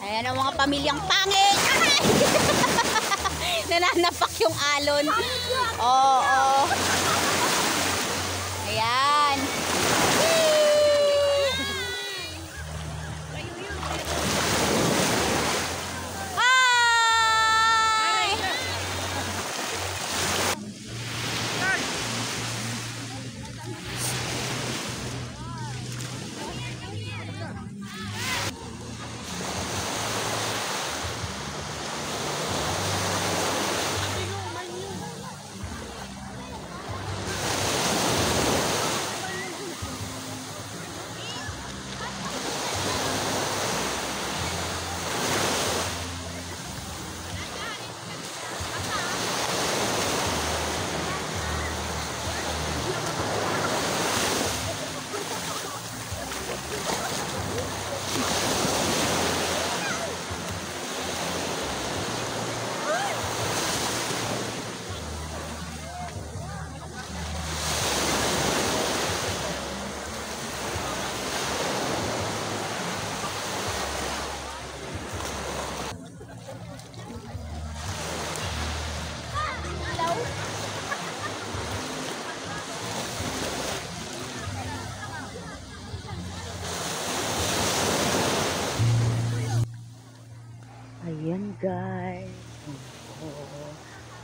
Ayan ang mga pamilyang pangit. Nananapak yung alon. Oo. Ayan. Hi! Ayan guys. Oh,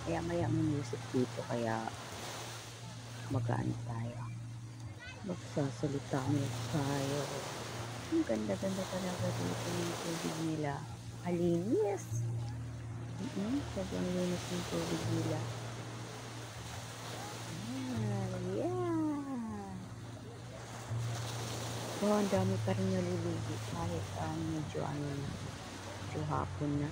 maya may music dito kaya magaan tayo. Magsasalita mo tayo. Ang ganda-ganda talaga dito ng tubig nila. Malinis. Sobrang linis ng tubig nila. Oh, ang dami pa rin naliligo kahit medyo hapon na.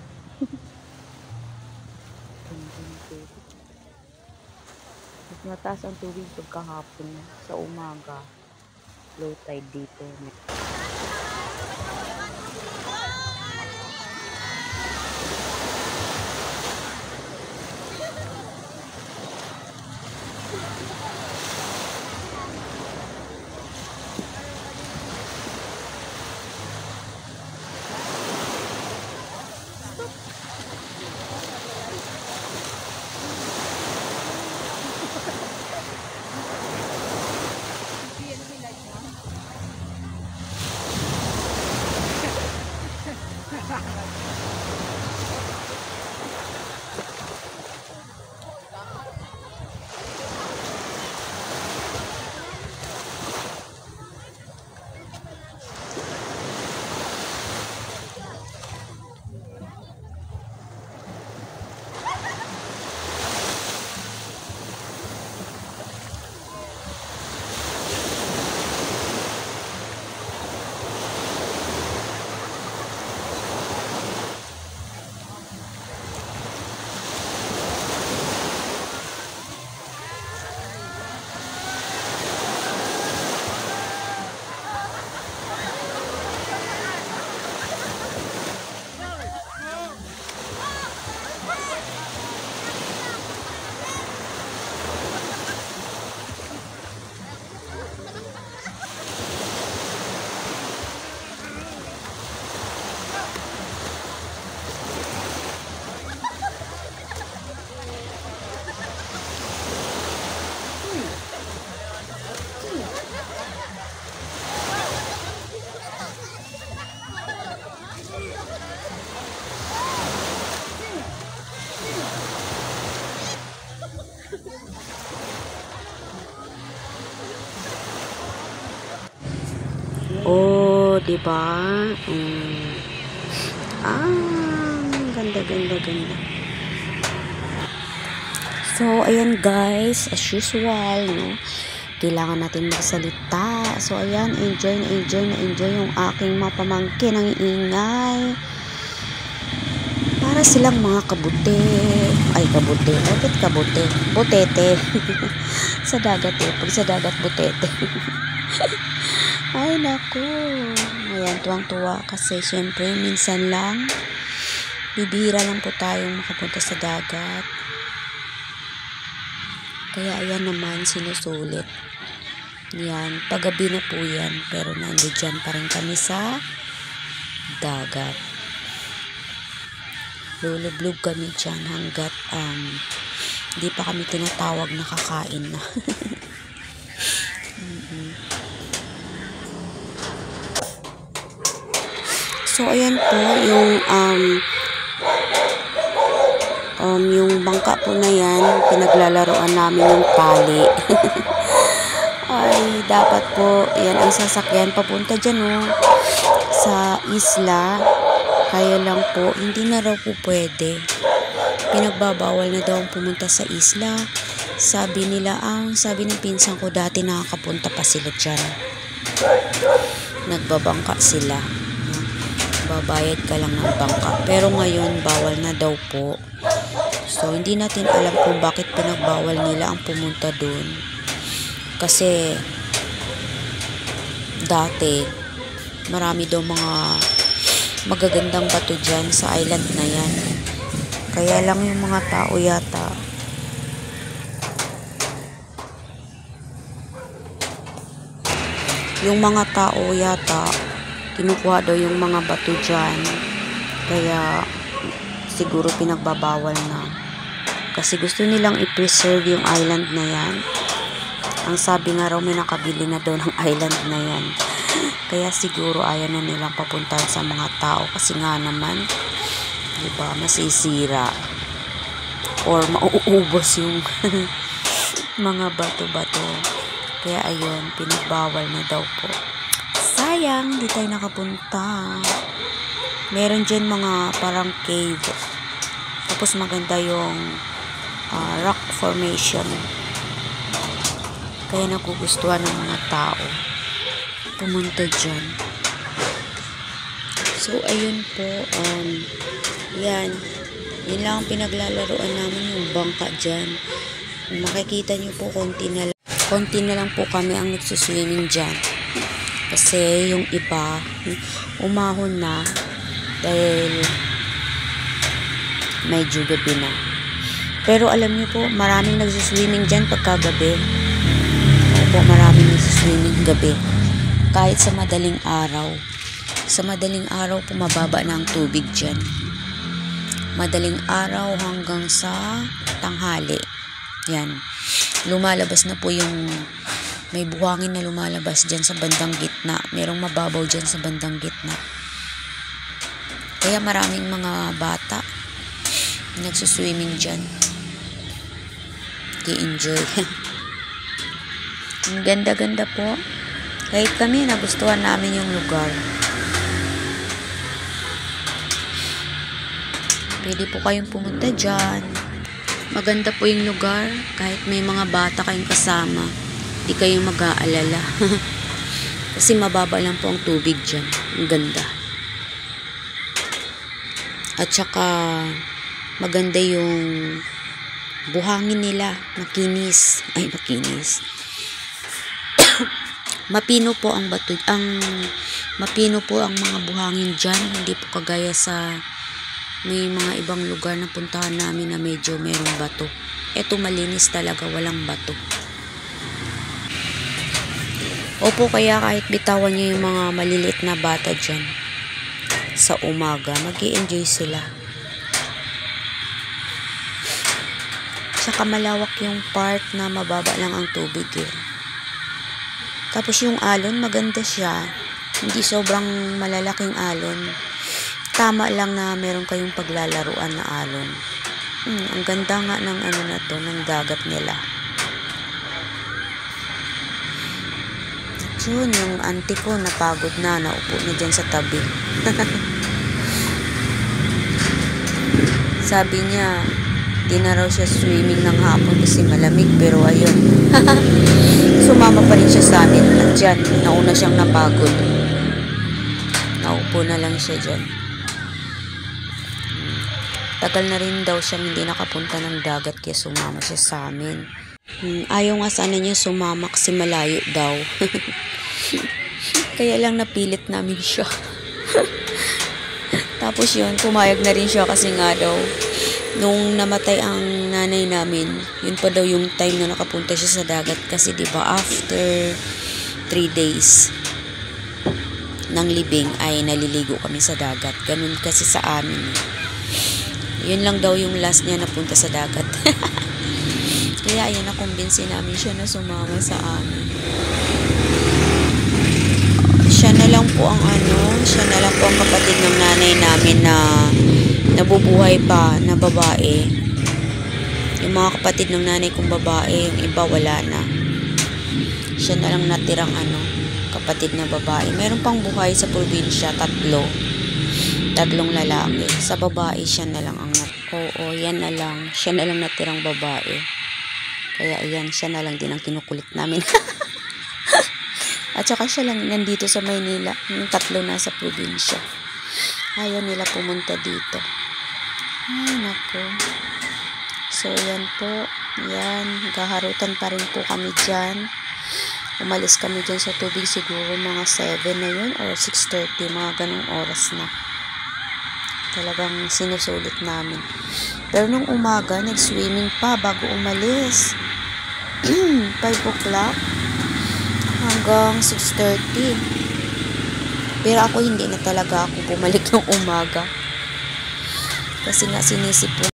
Mas mataas ang tubig pagkahapon na. Sa umaga, low tide dito. Oh, 'di ba? Ganda. So, ayan guys, as usual, no? Kailangan natin magsalita. So, ayan, enjoy yung aking mapamangkin ang ingay. Para silang mga kabute. Ay, kabute. Bakit kabute? Butete. Sa dagat eh. Pag sa dagat, butete. Ay, naku. Ayan, tuwang-tuwa kasi syempre, minsan lang, bibihira lang po tayong makapunta sa dagat. Kaya ayan naman, sinusulit. Yan, paggabi na po yan. Pero nandiyan pa rin kami sa dagat. Lulublog kami dyan hanggat di pa kami tinatawag na kakain na. So ayan po yung bangka po na yan, pinaglalaroan namin yung tali. Ay, dapat po yan ang sasakyan papunta dyan sa isla. Kaya lang po, hindi na raw po pwede. Pinagbabawal na daw ang pumunta sa isla. Sabi nila, sabi ng pinsan ko dati nakakapunta pa sila dyan. Nagbabangka sila. Babayad ka lang ng bangka. Pero ngayon, bawal na daw po. So, hindi natin alam kung bakit pinagbawal nila ang pumunta doon. Kasi, dati, marami daw mga magagandang bato dyan sa island na yan. Kaya lang yung mga tao yata kinukuha daw yung mga bato dyan. Kaya siguro pinagbabawal na. Kasi gusto nilang i-preserve yung island na yan. Ang sabi nga raw may nakabili na daw ng island na yan. Kaya siguro ayaw na nilang papuntahan sa mga tao. Kasi nga naman, diba, masisira. Or mauubos yung mga bato-bato. Kaya ayun, pinagbawal na daw po. Sayang, di tayo nakapunta. Meron dyan mga parang cave. Tapos maganda yung rock formation. Kaya nagugustuhan ng mga tao pumunta dyan. So, ayun po. Yan lang ang pinaglalaroan namin, yung bangka dyan. Kung makikita nyo po, konti na lang po kami ang nagsuswimming dyan. Kasi yung iba, umahon na dahil medyo gabi na. Pero alam nyo po, maraming nagsuswimming dyan pagkagabi. Opo, maraming nagsuswimming gabi. Kahit sa madaling araw. Sa madaling araw, pumababa na ang tubig dyan. Madaling araw hanggang sa tanghali. Yan. Lumalabas na po yung may buhangin na lumalabas dyan sa bandang gitna. Merong mababaw dyan sa bandang gitna. Kaya maraming mga bata nagsuswimming dyan. I-enjoy. Ang ganda-ganda po. Kahit kami, nagustuhan namin yung lugar. Pwede po kayong pumunta dyan. Maganda po yung lugar. Kahit may mga bata kayong kasama, di kayong mag-aalala. Kasi mababa lang po ang tubig dyan. Ang ganda. At saka, maganda yung buhangin nila. Makinis. Ay, makinis. Mapino po ang bato, mapino po ang mga buhangin dyan. Hindi po kagaya sa may mga ibang lugar na puntahan namin na medyo merong bato. Eto malinis talaga, walang bato. Opo, kaya kahit bitawan nyo yung mga maliliit na bata dyan, sa umaga, mag-i-enjoy sila. Tsaka malawak yung part na mababa lang ang tubig eh. Tapos yung alon, maganda siya. Hindi sobrang malalaking alon. Tama lang na meron kayong paglalaruan na alon. Ang ganda nga ng ano na to, ng dagat nila. At yun, yung auntie ko napagod na, naupo na dyan sa tabi. Sabi niya, di na raw siya swimming ng hapon kasi malamig, pero ayun. Sumama pa rin siya sa amin. At dyan, nauna siyang napagod. Naupo na lang siya dyan. Tagal na rin daw siyang hindi nakapunta ng dagat kaya sumama siya sa amin. Ayaw nga sana niya sumama kasi malayo daw. Kaya lang napilit namin siya. Tapos yun, pumayag na rin siya kasi nga daw, nung namatay ang nanay namin, yun pa daw yung time na nakapunta siya sa dagat kasi 'di ba after 3 days ng libing ay naliligo kami sa dagat. Ganun kasi sa amin. Yun lang daw yung last niya napunta sa dagat. Kaya ayun, nakumbinsi namin siya na sumama sa amin. Siya na lang po ang kapatid ng nanay namin na nabubuhay pa na babae. Yung mga kapatid ng nanay kong babae, yung iba wala na. Siya na lang natirang kapatid na babae. Meron pang buhay sa probinsya, tatlong lalaki. Sa babae, siya na lang yan na lang. Siya na lang natirang babae. Kaya ayan, siya na lang din ang kinukulit namin. At saka siya lang nandito sa Maynila. Yung tatlo nasa probinsya. Ayaw nila pumunta dito. Ay, nako. So, yan po. Yan. Gaharutan pa rin po kami dyan. Umalis kami dyan sa tubig siguro mga 7 na yun or 6:30. Mga ganong oras na. Talagang sinusulit namin. Pero nung umaga, nag-swimming pa bago umalis. 5 o'clock hanggang 6:30. Pero ako hindi na talaga ako bumalik ng umaga. Kasi nga sinisipon